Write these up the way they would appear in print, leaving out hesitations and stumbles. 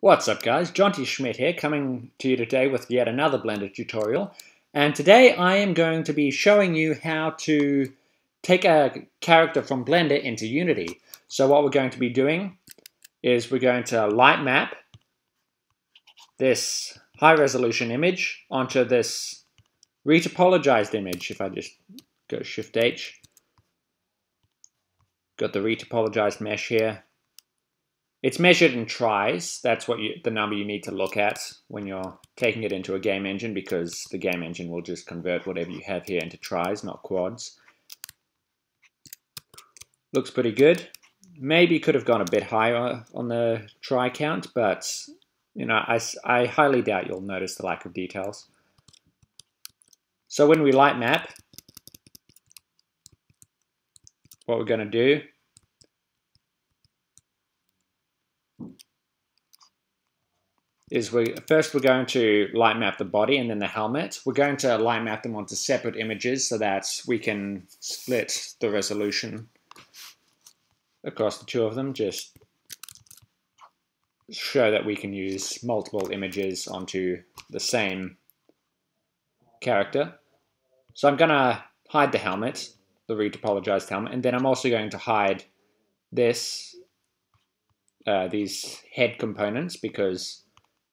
What's up guys, Jonty Schmidt here, coming to you today with yet another Blender tutorial. And today I am going to be showing you how to take a character from Blender into Unity. So what we're going to be doing is we're going to light map this high resolution image onto this retopologized image. If I just go Shift H, got the retopologized mesh here. It's measured in tries. That's what the number you need to look at when you're taking it into a game engine, because the game engine will just convert whatever you have here into tries, not quads. Looks pretty good. Maybe could have gone a bit higher on the try count, but you know, I highly doubt you'll notice the lack of details. So when we light map, what we're going to do is we're going to light map the body and then the helmet. We're going to light map them onto separate images so that we can split the resolution across the two of them. Just show that we can use multiple images onto the same character. So I'm going to hide the helmet, the retopologized helmet, and then I'm also going to hide this, these head components, because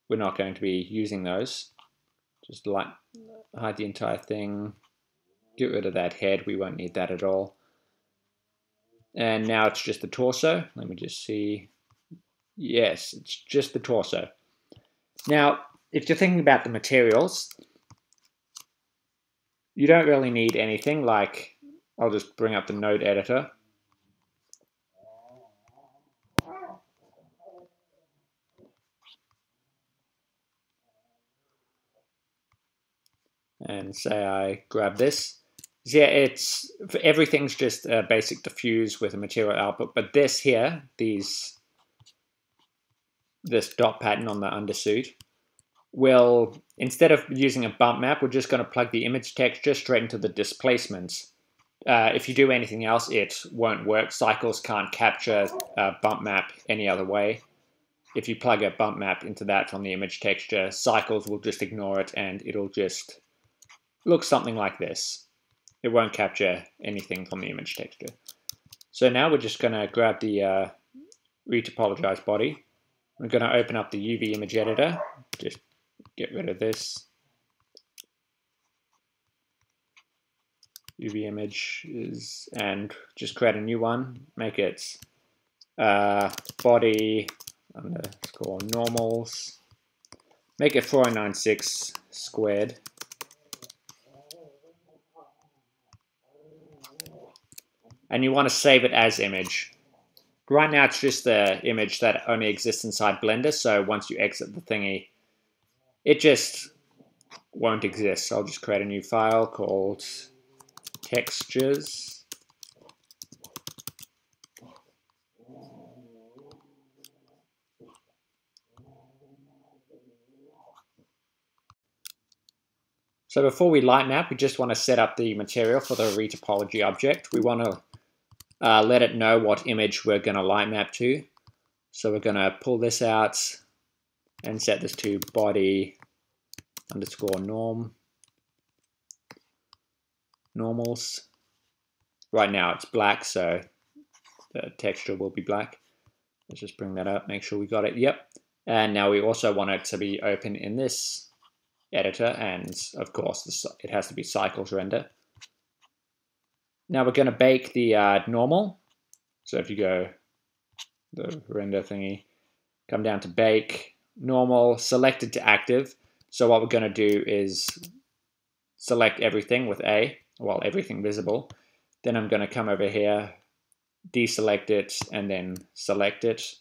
we're not going to be using those. Just hide the entire thing, get rid of that head, we won't need that at all. And now it's just the torso. Let me just see. Yes, it's just the torso. Now, if you're thinking about the materials, you don't really need anything. Like, I'll just bring up the node editor. And say I grab this. Yeah, everything's just a basic diffuse with a material output, but this here, this dot pattern on the undersuit, will, instead of using a bump map, we're just going to plug the image texture straight into the displacements. If you do anything else, it won't work. Cycles can't capture a bump map any other way. If you plug a bump map into that from the image texture, Cycles will just ignore it and it'll just look something like this. It won't capture anything from the image texture. So now we're just going to grab the retopologized body. We're going to open up the UV image editor. Just get rid of this. UV images, and just create a new one. Make it body underscore normals. Make it 4096 squared. And you want to save it as image. Right now it's just the image that only exists inside Blender, so once you exit the thingy, it just won't exist. So I'll just create a new file called textures. So before we light map, we just want to set up the material for the retopology object. We want to let it know what image we're going to light map to. So we're going to pull this out and set this to body underscore normals. Right now it's black, so the texture will be black. Let's just bring that up, make sure we got it. Yep. And now we also want it to be open in this editor, and of course it has to be Cycles render. Now we're going to bake the normal. So if you go the render thingy, come down to bake, normal, selected to active. So what we're going to do is select everything with A, well, everything visible. Then I'm going to come over here, deselect it, and then select it.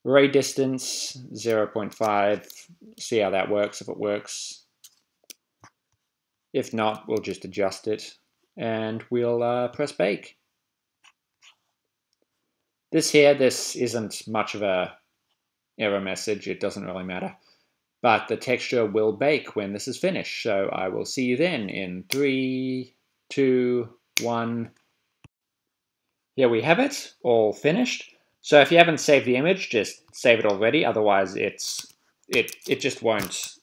Ray distance 0.5, see how that works, if it works. If not, we'll just adjust it, and we'll press bake. This isn't much of a error message, it doesn't really matter. But the texture will bake when this is finished, so I will see you then in 3, 2, 1. Here we have it, all finished. So if you haven't saved the image, just save it already. Otherwise, it just won't.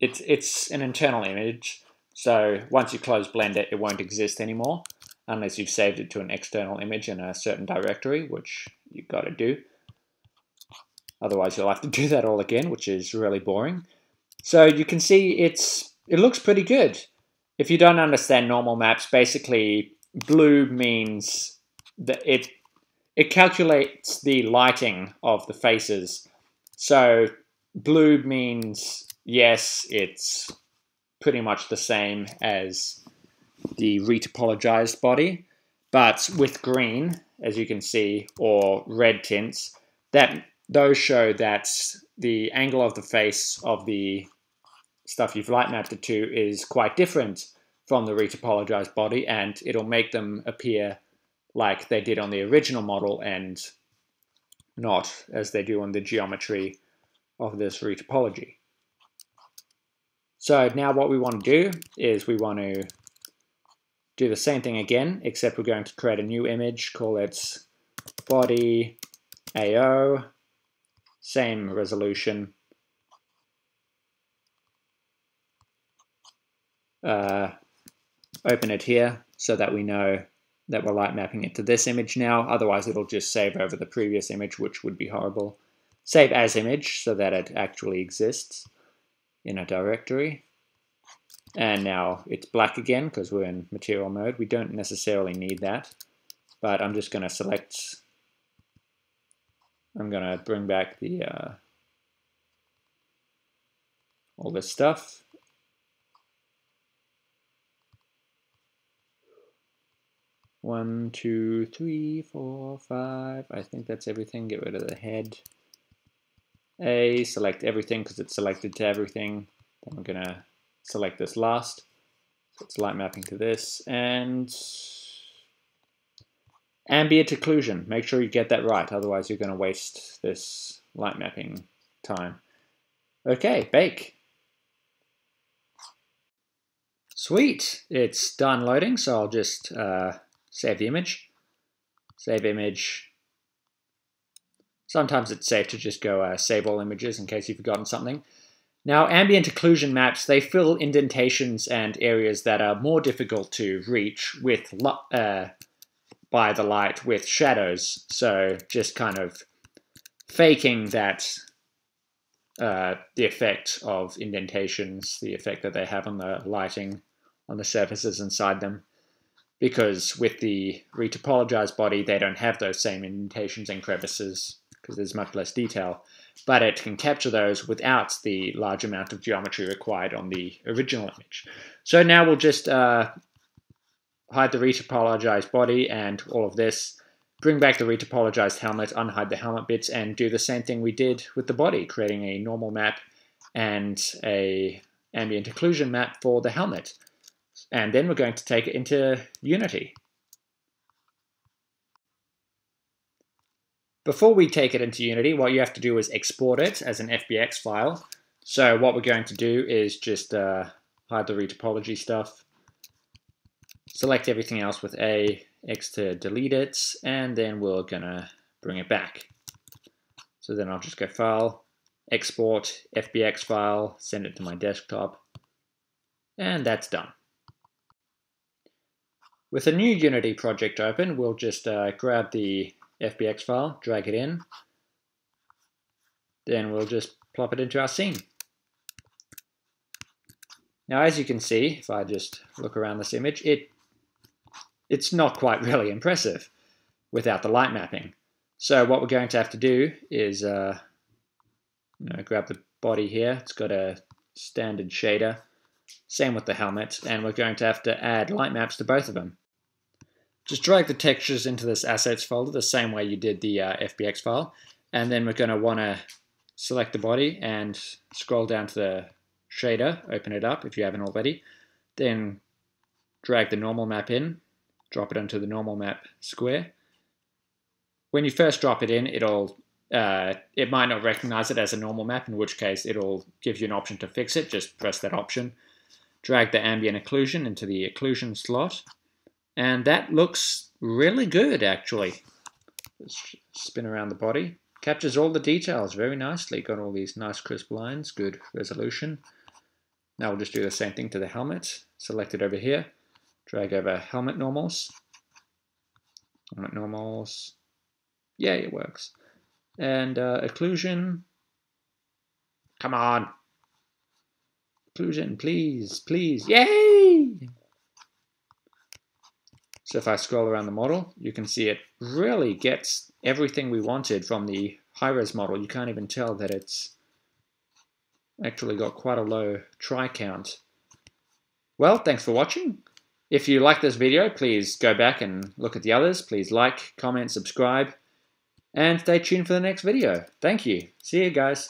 It's an internal image. So once you close Blender, it won't exist anymore unless you've saved it to an external image in a certain directory, which you've got to do. Otherwise, you'll have to do that all again, which is really boring. So you can see it looks pretty good. If you don't understand normal maps, basically blue means that it calculates the lighting of the faces. So blue means, yes, it's pretty much the same as the retopologized body, but with green, as you can see, or red tints, those show that the angle of the face of the stuff you've light mapped it to is quite different from the retopologized body, and it'll make them appear like they did on the original model and not as they do on the geometry of this retopology. So now what we want to do is we want to do the same thing again, except we're going to create a new image, call it body AO, same resolution. Open it here so that we know that we're light mapping it to this image now. Otherwise, it'll just save over the previous image, which would be horrible. Save as image so that it actually exists in a directory. And now it's black again because we're in material mode. We don't necessarily need that, but I'm just going to select, I'm going to bring back the all this stuff. One, two, three, four, five. I think that's everything. Get rid of the head. A, select everything because it's selected to everything. Then we're going to select this last. So it's light mapping to this. And ambient occlusion. Make sure you get that right. Otherwise, you're going to waste this light mapping time. Okay, bake. Sweet. It's done loading. So I'll just save the image. Save image. Sometimes it's safe to just go save all images in case you've forgotten something. Now, ambient occlusion maps, they fill indentations and areas that are more difficult to reach with by the light with shadows. So just kind of faking that the effect of indentations, the effect that they have on the lighting on the surfaces inside them. Because with the retopologized body, they don't have those same indentations and crevices because there's much less detail. But it can capture those without the large amount of geometry required on the original image. So now we'll just hide the retopologized body and all of this, bring back the retopologized helmet, unhide the helmet bits, and do the same thing we did with the body, creating a normal map and a ambient occlusion map for the helmet. And then we're going to take it into Unity. Before we take it into Unity, what you have to do is export it as an FBX file. So what we're going to do is just hide the retopology stuff, select everything else with A, X to delete it, and then we're gonna bring it back. So then I'll just go File, Export, FBX file, send it to my desktop, and that's done. With a new Unity project open, we'll just grab the FBX file, drag it in, then we'll just plop it into our scene. Now, as you can see, if I just look around this image, it's not quite really impressive without the light mapping. So what we're going to have to do is grab the body here. It's got a standard shader. Same with the helmet, and we're going to have to add light maps to both of them. Just drag the textures into this assets folder the same way you did the FBX file, and then we're going to want to select the body and scroll down to the shader, open it up if you haven't already, then drag the normal map in, drop it onto the normal map square. When you first drop it in, it might not recognize it as a normal map, in which case it'll give you an option to fix it. Just press that option. Drag the ambient occlusion into the occlusion slot. And that looks really good, actually. Let's spin around the body. Captures all the details very nicely. Got all these nice crisp lines, good resolution. Now we'll just do the same thing to the helmet. Select it over here. Drag over helmet normals. Helmet normals. Yeah, it works. And occlusion. Come on. Occlusion, please, please. Yay! So if I scroll around the model, you can see it really gets everything we wanted from the high-res model. You can't even tell that it's actually got quite a low try count. Well, thanks for watching. If you like this video, please go back and look at the others. Please like, comment, subscribe, and stay tuned for the next video. Thank you. See you guys.